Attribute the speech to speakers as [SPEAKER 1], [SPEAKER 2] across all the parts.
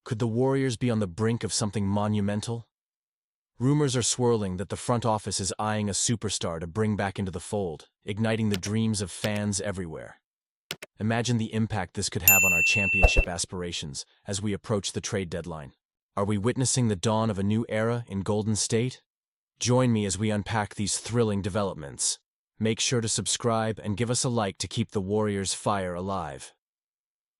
[SPEAKER 1] Could the Warriors be on the brink of something monumental? Rumors are swirling that the front office is eyeing a superstar to bring back into the fold, igniting the dreams of fans everywhere. Imagine the impact this could have on our championship aspirations as we approach the trade deadline. Are we witnessing the dawn of a new era in Golden State? Join me as we unpack these thrilling developments. Make sure to subscribe and give us a like to keep the Warriors' fire alive.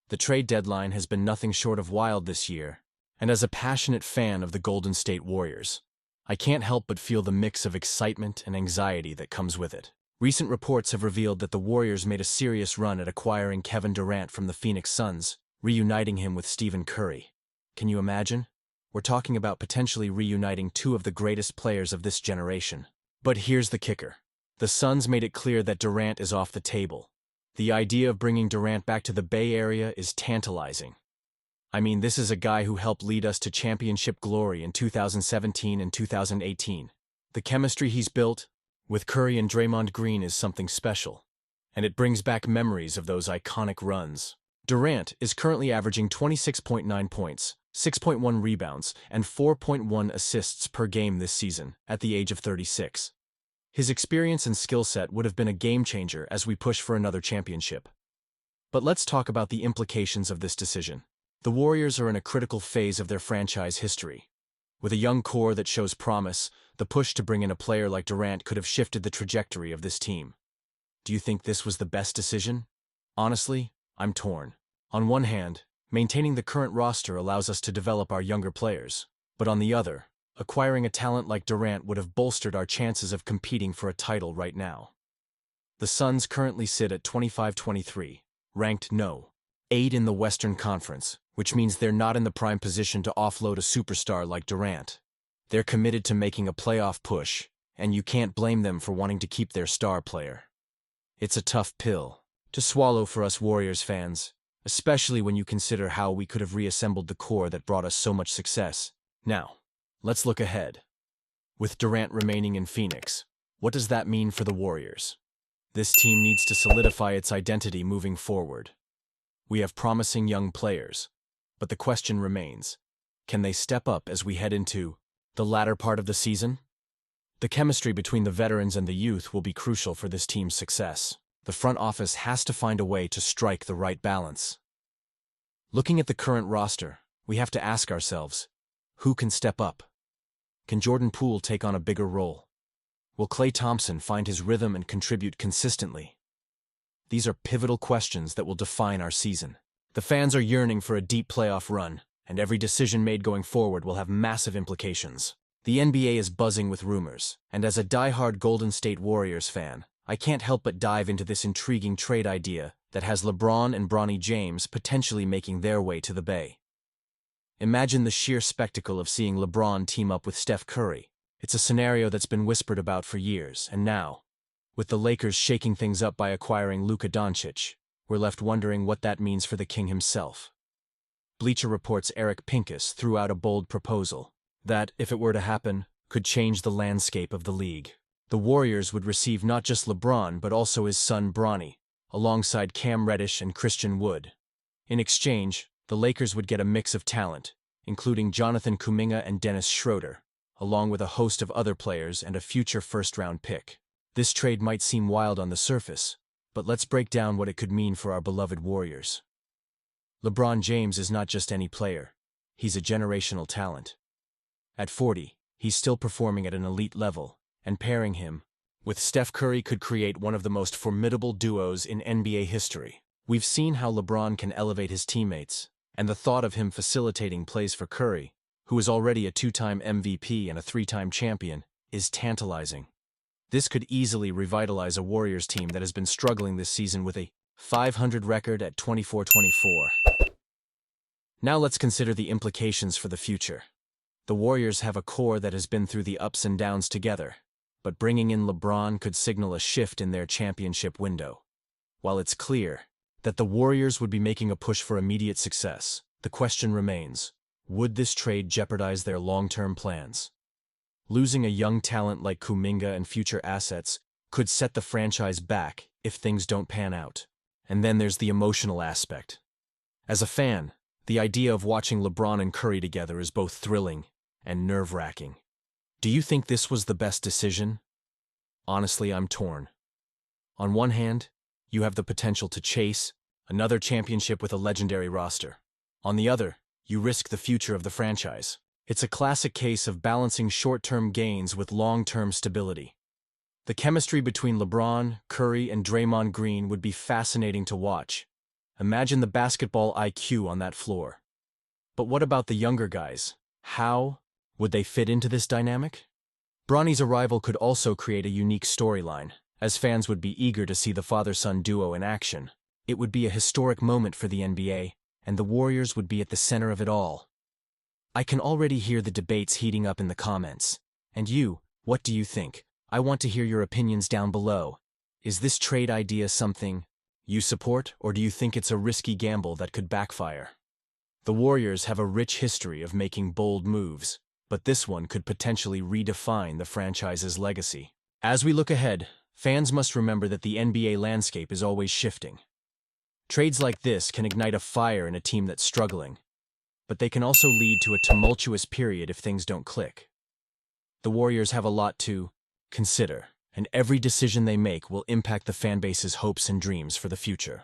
[SPEAKER 1] The trade deadline has been nothing short of wild this year, and as a passionate fan of the Golden State Warriors, I can't help but feel the mix of excitement and anxiety that comes with it. Recent reports have revealed that the Warriors made a serious run at acquiring Kevin Durant from the Phoenix Suns, reuniting him with Stephen Curry. Can you imagine? We're talking about potentially reuniting two of the greatest players of this generation. But here's the kicker. The Suns made it clear that Durant is off the table. The idea of bringing Durant back to the Bay Area is tantalizing. I mean, this is a guy who helped lead us to championship glory in 2017 and 2018. The chemistry he's built with Curry and Draymond Green is something special, and it brings back memories of those iconic runs. Durant is currently averaging 26.9 points, 6.1 rebounds, and 4.1 assists per game this season, at the age of 36. His experience and skill set would have been a game-changer as we push for another championship. But let's talk about the implications of this decision. The Warriors are in a critical phase of their franchise history. With a young core that shows promise, the push to bring in a player like Durant could have shifted the trajectory of this team. Do you think this was the best decision? Honestly, I'm torn. On one hand, maintaining the current roster allows us to develop our younger players. But on the other, acquiring a talent like Durant would have bolstered our chances of competing for a title right now. The Suns currently sit at 25-23, ranked No. 8 in the Western Conference, which means they're not in the prime position to offload a superstar like Durant. They're committed to making a playoff push, and you can't blame them for wanting to keep their star player. It's a tough pill to swallow for us Warriors fans, especially when you consider how we could have reassembled the core that brought us so much success. Now, let's look ahead. With Durant remaining in Phoenix, what does that mean for the Warriors? This team needs to solidify its identity moving forward. We have promising young players, but the question remains, can they step up as we head into the latter part of the season? The chemistry between the veterans and the youth will be crucial for this team's success. The front office has to find a way to strike the right balance. Looking at the current roster, we have to ask ourselves, who can step up? Can Jordan Poole take on a bigger role? Will Klay Thompson find his rhythm and contribute consistently? These are pivotal questions that will define our season. The fans are yearning for a deep playoff run, and every decision made going forward will have massive implications. The NBA is buzzing with rumors, and as a die-hard Golden State Warriors fan, I can't help but dive into this intriguing trade idea that has LeBron and Bronny James potentially making their way to the Bay. Imagine the sheer spectacle of seeing LeBron team up with Steph Curry. It's a scenario that's been whispered about for years, and now, with the Lakers shaking things up by acquiring Luka Doncic, we're left wondering what that means for the king himself. Bleacher Report's Eric Pincus threw out a bold proposal that, if it were to happen, could change the landscape of the league. The Warriors would receive not just LeBron but also his son Bronny, alongside Cam Reddish and Christian Wood. In exchange, the Lakers would get a mix of talent, including Jonathan Kuminga and Dennis Schroeder, along with a host of other players and a future first-round pick. This trade might seem wild on the surface, but let's break down what it could mean for our beloved Warriors. LeBron James is not just any player. He's a generational talent. At 40, he's still performing at an elite level, and pairing him with Steph Curry could create one of the most formidable duos in NBA history. We've seen how LeBron can elevate his teammates, and the thought of him facilitating plays for Curry, who is already a two-time MVP and a three-time champion, is tantalizing. This could easily revitalize a Warriors team that has been struggling this season with a .500 record at 24-24. Now let's consider the implications for the future. The Warriors have a core that has been through the ups and downs together, but bringing in LeBron could signal a shift in their championship window. While it's clear that the Warriors would be making a push for immediate success, the question remains, would this trade jeopardize their long-term plans? Losing a young talent like Kuminga and future assets could set the franchise back if things don't pan out. And then there's the emotional aspect. As a fan, The idea of watching LeBron and Curry together is both thrilling and nerve-wracking. Do you think this was the best decision? Honestly, I'm torn. On one hand, you have the potential to chase another championship with a legendary roster. On the other, you risk the future of the franchise. It's a classic case of balancing short-term gains with long-term stability. The chemistry between LeBron, Curry, and Draymond Green would be fascinating to watch. Imagine the basketball IQ on that floor. But what about the younger guys? How would they fit into this dynamic? Bronny's arrival could also create a unique storyline, as fans would be eager to see the father-son duo in action. It would be a historic moment for the NBA, and the Warriors would be at the center of it all. I can already hear the debates heating up in the comments. And you, what do you think? I want to hear your opinions down below. Is this trade idea something you support, or do you think it's a risky gamble that could backfire? The Warriors have a rich history of making bold moves, but this one could potentially redefine the franchise's legacy. As we look ahead, fans must remember that the NBA landscape is always shifting. Trades like this can ignite a fire in a team that's struggling, but they can also lead to a tumultuous period if things don't click. The Warriors have a lot to consider, and every decision they make will impact the fanbase's hopes and dreams for the future.